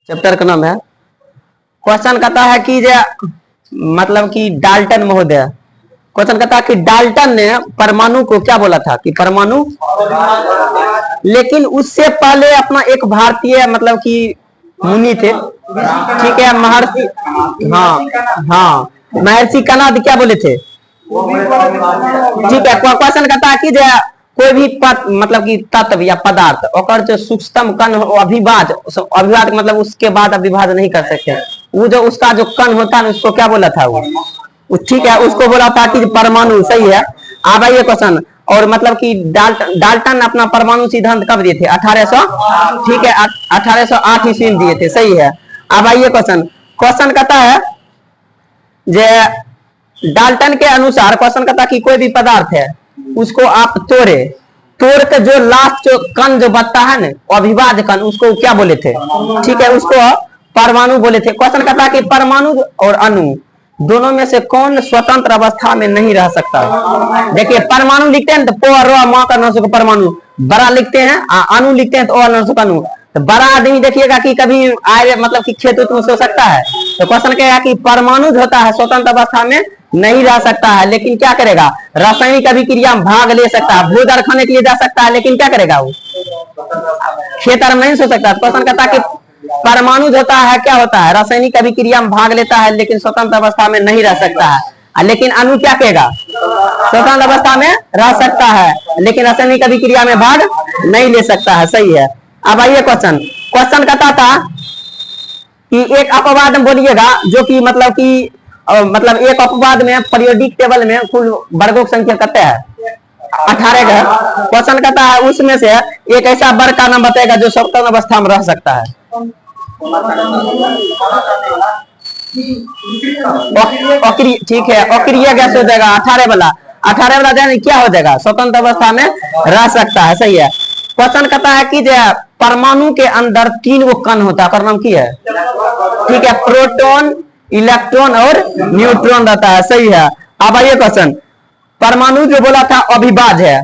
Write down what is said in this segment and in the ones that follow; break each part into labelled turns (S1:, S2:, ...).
S1: Chapter का नाम है। क्वेश्चन कहता है कि मतलब कि डाल्टन महोदय, क्वेश्चन कहता है कि डाल्टन ने परमाणु को क्या बोला था कि परमाणु, लेकिन उससे पहले अपना एक भारतीय मतलब कि मुनि थे, ठीक है, महर्षि, हाँ हाँ, महर्षि कणाद क्या बोले थे, ठीक है। क्वेश्चन कहता है कि कोई भी मतलब कि तत्व या पदार्थ और जो सूक्ष्मतम कण अभिवाद मतलब उसके बाद अभिवाद नहीं कर सकते, वो जो उसका जो कण होता है उसको क्या बोला था वो, ठीक है, उसको बोला था कि परमाणु, सही है। अब आइए क्वेश्चन, और मतलब कि डाल्टन अपना परमाणु सिद्धांत कब दिए थे, 1800, ठीक है, 1808 ईस्वी में दिए थे, सही है। अब आइए क्वेश्चन, क्वेश्चन कहता है डाल्टन के अनुसार, क्वेश्चन कहता कि कोई भी पदार्थ है उसको आप तोड़ के जो लास्ट जो कण जो बचता है ना, अभिवाद कण, उसको क्या बोले थे, ठीक है, उसको परमाणु बोले थे। क्वेश्चन कहता है कि परमाणु और अणु दोनों में से कौन स्वतंत्र अवस्था में नहीं रह सकता। देखिए परमाणु लिखते हैं तो प परमाणु, बड़ा लिखते हैं, अणु लिखते हैं तो अणु। तो बड़ा आदमी देखिएगा कि कभी आए मतलब कि खेत में सो सकता है, तो क्वेश्चन कहेगा कि परमाणु होता है स्वतंत्र अवस्था में नहीं रह सकता है, लेकिन क्या करेगा, रासायनिक अभिक्रिया में भाग ले सकता है, भूदर खाने के लिए जा सकता है, लेकिन क्या करेगा वो खेत में नहीं सो सकता। क्वेश्चन कहता है कि परमाणु होता है क्या होता है, रासायनिक अभिक्रिया में भाग लेता है लेकिन स्वतंत्र अवस्था में नहीं रह सकता है, लेकिन अणु क्या कहेगा, स्वतंत्र अवस्था में रह सकता है लेकिन रासायनिक अभिक्रिया में भाग नहीं ले सकता है, सही है। अब आइए क्वेश्चन, क्वेश्चन कहता था कि एक अपवाद बोलिएगा जो कि मतलब एक अपवाद में पीरियोडिक टेबल में कुल वर्गों की संख्या कहते हैं 18 का। क्वेश्चन कहता है उसमें से एक ऐसा वर्ग का नाम बताएगा जो स्वतंत्र अवस्था में रह सकता है। ठीक है, अक्रिय गैस हो जाएगा 18 वाला क्या हो जाएगा, स्वतंत्र अवस्था में रह सकता है, सही है। क्वेश्चन कहता है कि परमाणु के अंदर 3 वो कण होता है, नाम की है, ठीक है, प्रोटॉन, इलेक्ट्रॉन और न्यूट्रॉन रहता है, सही है। अब आइए क्वेश्चन, परमाणु जो बोला था अभिभाज है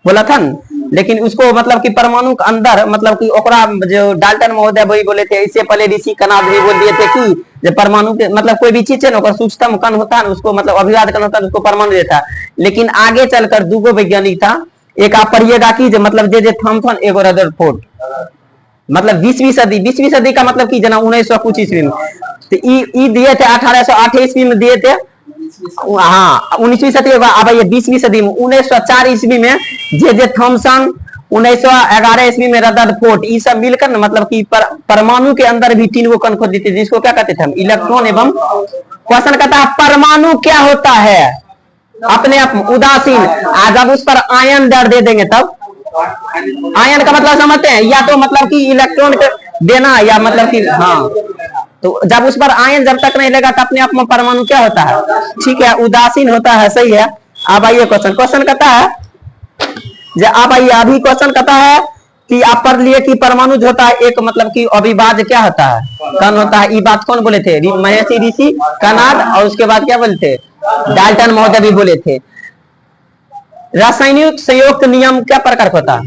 S1: बोला था न? लेकिन उसको मतलब कि परमाणु के अंदर मतलब कि ओकरा जो डाल्टन महोदय वही बोले थे, इससे पहले ऋषि कणाद भी बोल दिए थे कि जो परमाणु के मतलब कोई भी चीज है ना सूक्ष्मतम कण होता है उसको मतलब अभिवाद कण होता है उसको परमाणु देता है। लेकिन आगे चलकर दूगो वैज्ञानिक था, एक आप पढ़िएगा कि मतलब जे थॉमसन एगो रदरफोर्ड, मतलब 20वीं सदी का मतलब कि जना 1900 कुछ ईस्वी में, तो ई दिए थे 1808 ईस्वी में दिए थे, हाँ 19वीं सदी। अब ये 20वीं सदी में 1904 ईस्वी में जे थॉमसन, 1911 ईस्वी में रदरफोर्ड, ये सब मिलकर ना मतलब कि परमाणु के अंदर भी 3 वो कण खोद देते जिसको क्या कहते थे हम, इलेक्ट्रॉन एवं। क्वेश्चन कहता है परमाणु क्या होता है, अपने आप उदासीन, जब उस पर आयन दर दे देंगे तब, आयन का मतलब समझते हैं, या तो मतलब कि इलेक्ट्रॉन देना या मतलब कि हाँ, तो जब उस पर आयन जब तक नहीं लेगा तो अपने आप में परमाणु क्या होता है, ठीक है, उदासीन होता है, सही है। अब आइए क्वेश्चन कहता है अब आइए अभी क्वेश्चन कहता है कि आप पढ़ लिए कि परमाणु जो होता है एक मतलब कि अभिभाज्य क्या होता है, कण होता है। ये बात कौन बोले थे, महर्षि ऋषि कणाद, और उसके बाद क्या बोलते डाल्टन महोदय भी बोले थे। रासायनिक संयोग नियम क्या प्रकार होता है,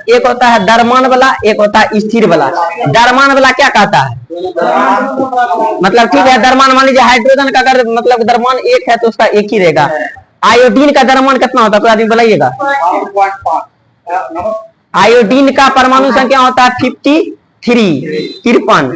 S1: एक होता है द्रव्यमान वाला, एक होता है स्थिर वाला। द्रव्यमान वाला क्या कहता है, मतलब ठीक है, द्रव्यमान मान लीजिए हाइड्रोजन का अगर मतलब द्रव्यमान 1 है तो उसका 1 ही रहेगा। आयोडीन का द्रव्यमान कितना होता है, कोई आदमी बताइएगा। आयोडीन का परमाणु संख्या होता है 53।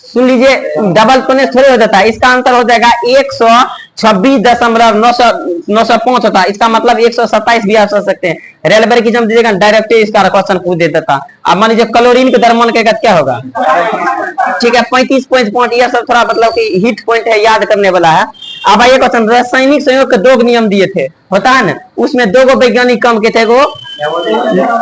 S1: सुन लीजिए, डबल कोने थोड़े हो जाता है, इसका आंसर हो जाएगा 126.905 होता है, इसका मतलब 127 भी आप सोच सकते हैं। रेलवे की जम दीजिएगा डायरेक्ट इसका क्वेश्चन पूछ देता था। अब मान लीजिए क्लोरीन के द्रव्यमान का क्या होगा, ठीक है, 35 पॉइंट, यह सब थोड़ा मतलब कि हिट पॉइंट है, याद करने वाला है। अब आइए क्वेश्चन, रासायनिक संयोग के 2 नियम दिए थे, होता है ना, उसमें 2 वैज्ञानिक कम के थे,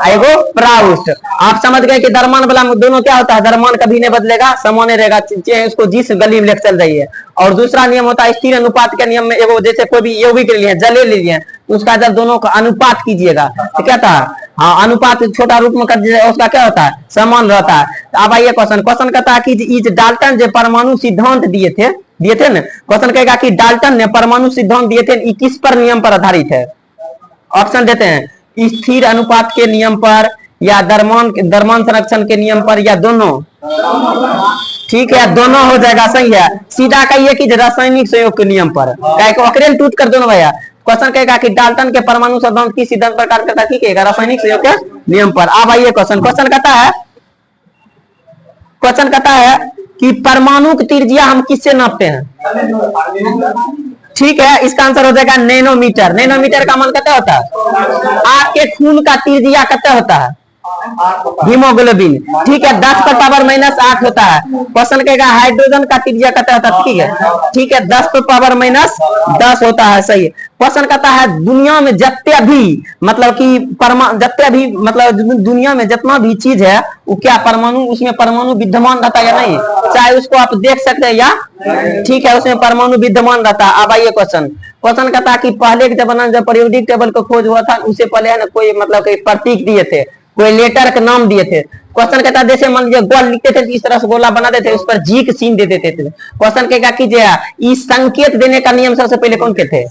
S1: एगो प्राउस्ट। आप समझ गए कि द्रव्यमान वाला में दोनों क्या होता है, द्रव्यमान कभी नहीं बदलेगा, समान रहेगा, उसको जिस गली में लेकर चल जाइए। और दूसरा नियम होता है स्थिर अनुपात के नियम में, एगो जैसे कोई भी यौगिक ले लिए, जले ले लिए, उसका जब दोनों का अनुपात कीजिएगा तो क्या था, हाँ अनुपात छोटा रूप में कर दीजिएगा, उसका क्या होता है, समान रहता है। अब आइए क्वेश्चन कहता है कि डाल्टन जो परमाणु सिद्धांत दिए थे ना, क्वेश्चन कहेगा कि डाल्टन ने परमाणु सिद्धांत दिए थे, किस पर नियम पर आधारित है। ऑप्शन देते हैं, स्थिर अनुपात के नियम पर, या द्रव्यमान संरक्षण के नियम पर, या दोनों? ठीक है, दोनों हो जाएगा, सही है। सीधा कहिए कि रासायनिक संयोग के नियम पर, ऑक्रेन टूट कर दोनों भैया। क्वेश्चन कहेगा कि डाल्टन के परमाणु सिद्धांत किस सिद्धांत पर कार्य करता है? कहेगा रासायनिक संयोग के नियम पर। अब आइए क्वेश्चन कहता है कि परमाणु की त्रिज्या हम किससे नापते हैं? ठीक है, इसका आंसर हो जाएगा नैनोमीटर। नैनोमीटर का मान कितना होता है? आपके खून का त्रिज्या कितना होता है? हीमोग्लोबिन। ठीक है, 10⁻⁻8 होता है। क्वेश्चन कहेगा हाइड्रोजन का त्रिज्या कितना होता है? ठीक है 10⁻10 होता है, सही है। क्वेश्चन कहता है दुनिया में जितने भी मतलब दुनिया में जितना भी चीज है वो क्या परमाणु, उसमें परमाणु विद्यमान रहता है या नहीं? चाहे उसको आप देख सकते हैं या, ठीक है, उसमें परमाणु विद्यमान रहता है। अब आइए क्वेश्चन कहता है कि पहले के जमाने जब पीरियोडिक टेबल को खोज हुआ था, उससे पहले है ना कोई मतलब कोई प्रतीक दिए थे, कोई लेटर का नाम दिए थे। क्वेश्चन कहता है जैसे मान लीजिए गोल लिखते थे, इस तरह से गोला बना देते, उस पर जी का सीन दे देते थे। क्वेश्चन कहेगा कि इस संकेत देने का नियम सबसे पहले कौन के थे?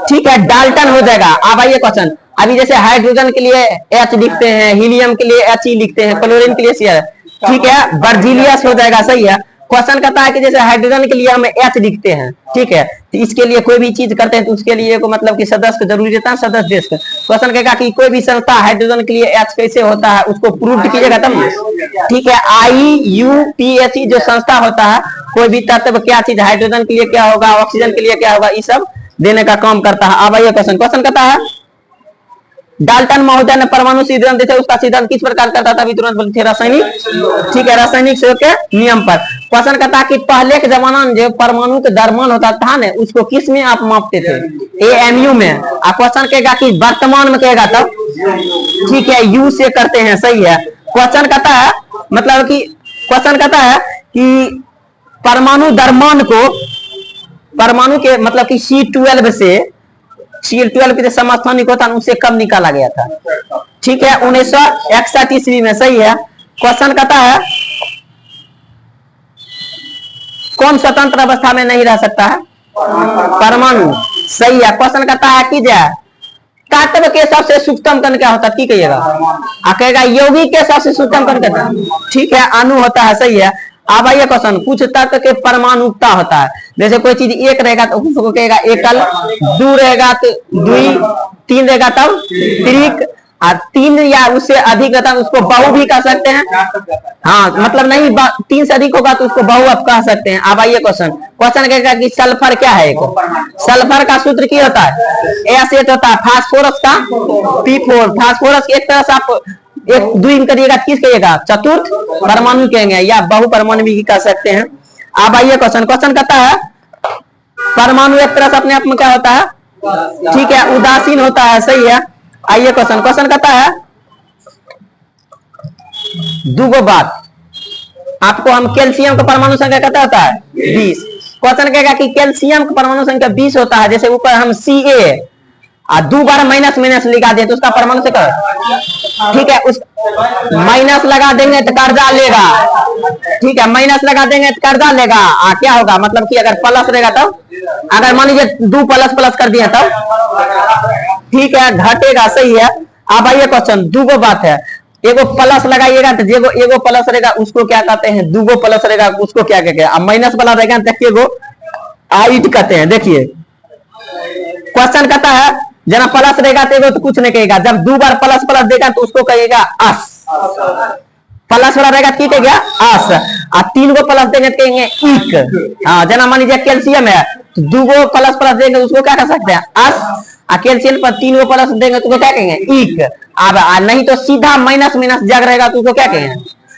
S1: ठीक है, डाल्टन हो जाएगा। अब आइए क्वेश्चन, अभी जैसे हाइड्रोजन के लिए H लिखते हैं, हीलियम के लिए He लिखते हैं, क्लोरीन के लिए Cl, ठीक है, बर्जीलियस हो जाएगा, सही है। क्वेश्चन कहता है कि जैसे हाइड्रोजन के लिए हम H लिखते हैं, ठीक है, तो इसके लिए कोई भी चीज करते हैं तो उसके लिए को मतलब कि सदस्य जरूरी रहता है, सदस्य देश का। क्वेश्चन कहेगा कि कोई भी संस्था हाइड्रोजन के लिए H कैसे होता है, उसको प्रूव कीजिएगा तब। ठीक है, IUPAC जो संस्था होता है, कोई भी तत्व क्या चीज हाइड्रोजन के लिए क्या होगा, ऑक्सीजन के लिए क्या होगा, ये सब देने का काम करता है। अब आइए क्वेश्चन कहता है डाल्टन महोदय ने परमाणु सिद्धांत दिया, उसका सिद्धांत किस प्रकार करता था? तुरंत बोलते थे रासायनिक, ठीक है, रासायनिक संयोग के नियम पर। क्वेश्चन कहता है कि पहले के जमाना में जो परमाणु के द्रव्यमान होता था ना, उसको किस में आप मापते थे? AMU में। और क्वेश्चन कहेगा कि वर्तमान में कहेगा तब, ठीक है, U से करते हैं, सही है। क्वेश्चन कहता है मतलब कि परमाणु द्रव्यमान को परमाणु के मतलब कि C12 के समस्थानिक होता है उससे कम निकाला गया था, ठीक है, 1961 ईस्वी में, सही है। क्वेश्चन कहता है कौन स्वतंत्र अवस्था में नहीं रह सकता है? परमाणु, सही है। क्वेश्चन कहता है कि तत्व के सबसे सूक्ष्म कण क्या होता है? की कहिएगा? कहेगा यौगिक के सबसे सूक्ष्म कण क्या, ठीक है, अणु होता है, सही है। अब आइए क्वेश्चन, कुछ तत्व के परमाणुकता होता है, जैसे कोई चीज एक रहेगा तो उसको कहेगा एकल, दो रहेगा तो द्वि, तीन रहेगा तब त्रिक, और तीन या उससे अधिक रहता है उसको बहु भी कह सकते हैं। हाँ, मतलब नहीं 3 से अधिक होगा तो उसको बहु आप कह सकते हैं। अब आइए क्वेश्चन कहेगा कि सल्फर क्या है? सल्फर का सूत्र क्या होता है? S8 होता है। फास्फोरस का P4। फास्फोरस एक तरह से आप एक द्विम करिएगा, किस कहिएगा? चतुर्थ परमाणु कहेंगे या बहु परमाणु भी कह सकते हैं। अब आइए क्वेश्चन कहता है परमाणु एक तरह से अपने आप में क्या होता है? ठीक है, उदासीन होता है, सही है। आइए क्वेश्चन कहता है दूगो बात आपको, हम कैल्शियम का परमाणु संख्या कितना होता है? 20। क्वेश्चन कहेगा कि कैल्शियम का परमाणु संख्या 20 होता है, जैसे ऊपर हम Ca और 2 बार माइनस लगा दे तो उसका परमाणु संख्या, ठीक है, उस माइनस लगा देंगे तो कर्जा लेगा, ठीक है, माइनस लगा देंगे तो कर्जा लेगा। क्या होगा मतलब कि अगर प्लस रहेगा तब, अगर मान लीजिए 2 प्लस कर दिया तब, ठीक है, घटेगा, सही है। अब आइए क्वेश्चन, दूगो बात है, एगो प्लस लगाइएगा तो एगो प्लस रहेगा उसको क्या कहते हैं? दूगो प्लस रहेगा उसको क्या कहते हैं? अब माइनस वाला रहेगा देखिए वो आइड कहते हैं। देखिए क्वेश्चन कहता है जना प्लस रहेगा तो कुछ नहीं कहेगा, जब 2 बार प्लस देगा तो उसको कहेगा अस। प्लस वाला रहेगा ठीक है क्या? अस। और 3 गो प्लस देंगे तो कहेंगे इक। हाँ, जना मान लीजिए कैल्शियम है तो 2 गो प्लस देंगे उसको क्या कह सकते हैं? अस। कैल्शियम पर 3 गो प्लस देंगे तो क्या कहेंगे? इक। अब नहीं तो सीधा माइनस जग रहेगा तो उसको क्या कहेंगे?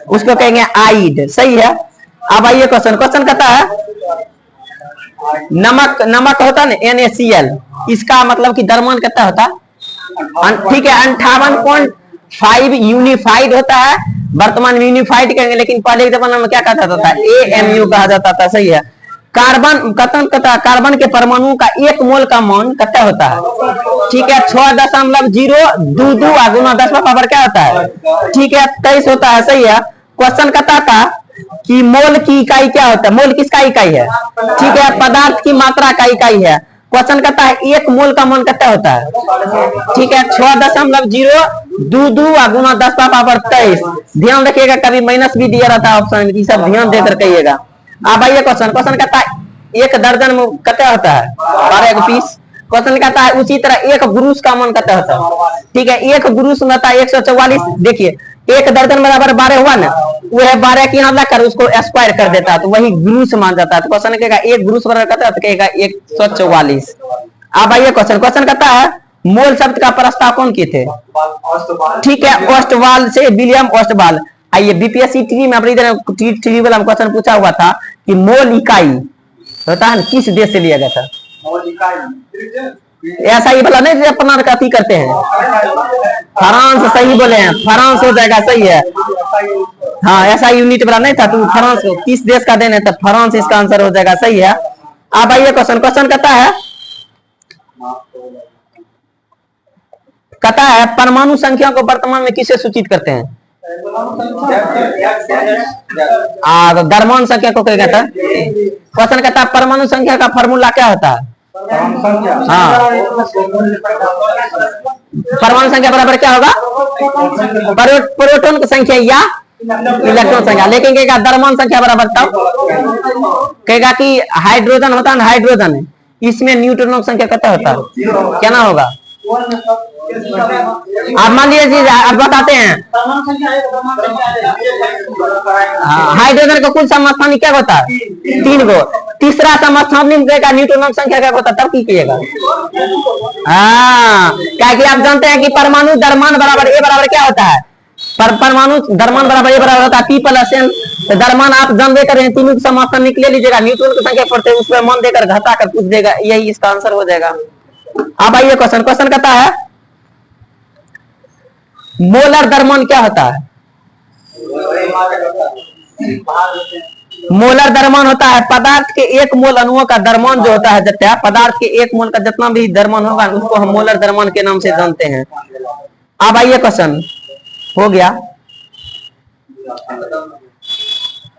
S1: उसको कहेंगे आइड, सही है। अब आइए क्वेश्चन कहता है नमक होता है ना NaCl, इसका मतलब कि द्रव्यमान कितना होता है? ठीक है, 58.5 यूनिफाइड होता है। वर्तमान में यूनिफाइड कहेंगे, लेकिन पहले के जमाने में क्या कहता था? AMU कहा जाता था, सही है। कार्बन के परमाणु का 1 मोल का मान कितना होता है? ठीक है, 6.022 गुना 10 पावर क्या होता है? ठीक है, 23 होता है, सही है। क्वेश्चन कहता था कि मोल की इकाई क्या होता है? मोल किसका इकाई है? ठीक है, पदार्थ की मात्रा का इकाई है। क्वेश्चन कहता है 1 मोल का मान कितना होता है? ठीक है, 6.022 गुना 10⁻23। ध्यान रखिएगा, कभी माइनस भी दिया रहता है ऑप्शन में, सब ध्यान देकर कहिएगा। अब आइए क्वेश्चन कहता है 1 दर्जन में कितना होता है? 12 पीस। क्वेश्चन कहता है उसी तरह 1 गुरुस का मान कितना होता है? ठीक है, 1 गुरुस में होता है 144। देखिए 1 दर्जन बराबर 12 हुआ ना, वह 12 की यहाँ लाकर उसको स्क्वायर कर देता है तो वही गुरुस मान जाता है। तो क्वेश्चन कहेगा 1 गुरुस बराबर कितना, तो कहेगा 144। अब आइए क्वेश्चन कहता है मोल शब्द का प्रस्ताव कौन किए थे? ठीक है, ओस्टवाल से, विलियम ओस्टवाल। आइए बीपीएससी ट्री में ट्री वाला क्वेश्चन पूछा हुआ था कि मोल इकाई होता है किस देश से लिया गया था? ऐसा ही वाला नहीं अपना कथी करते हैं, फ्रांस। सही बोले हैं, फ्रांस हो जाएगा, सही है। हाँ, ऐसा यूनिट वाला नहीं था, तू फ्रांस किस देश का देने, तो फ्रांस इसका आंसर हो जाएगा, सही है। अब आइए क्वेश्चन कहता है परमाणु संख्या को वर्तमान में किसे सूचित करते हैं? द्रव्यमान संख्या को क्या कहता है? क्वेश्चन कहता है परमाणु संख्या का फॉर्मूला क्या होता है? हाँ, परमाणु संख्या बराबर क्या होगा? प्रोटॉन की संख्या या इलेक्ट्रॉन संख्या। लेकिन कहेगा द्रव्यमान संख्या बराबर तब कहेगा कि हाइड्रोजन होता है ना, हाइड्रोजन इसमें न्यूट्रॉनों की संख्या कितना होता है? क्या ना होगा? आप मान लीजिए, आप बताते हैं हाइड्रोजन का कुल समस्थानिक क्या होता है? 3 गो। तीसरा समस्थानिक देगा न्यूट्रॉन की संख्या क्या होता है, तब की कीजिएगा। हाँ, क्या कि आप जानते हैं कि परमाणु द्रव्यमान बराबर ए बराबर क्या होता है? परमाणु द्रव्यमान बराबर ए बराबर होता है P + N। तो द्रव्यमान आप जानते करें, तीनों समस्थानिक ले लीजिएगा, न्यूट्रॉन की संख्या पढ़ते उस पर मान देकर घटा कर पूछ देगा, यही इसका आंसर हो जाएगा। अब आइए क्वेश्चन कहता है मोलर द्रव्यमान क्या होता है? मोलर द्रव्यमान होता है पदार्थ के 1 मोल अणुओं का द्रव्यमान जो होता है, जितना पदार्थ के 1 मोल का जितना भी द्रव्यमान होगा उसको हम मोलर द्रव्यमान के नाम से जानते हैं। अब आइए क्वेश्चन हो गया।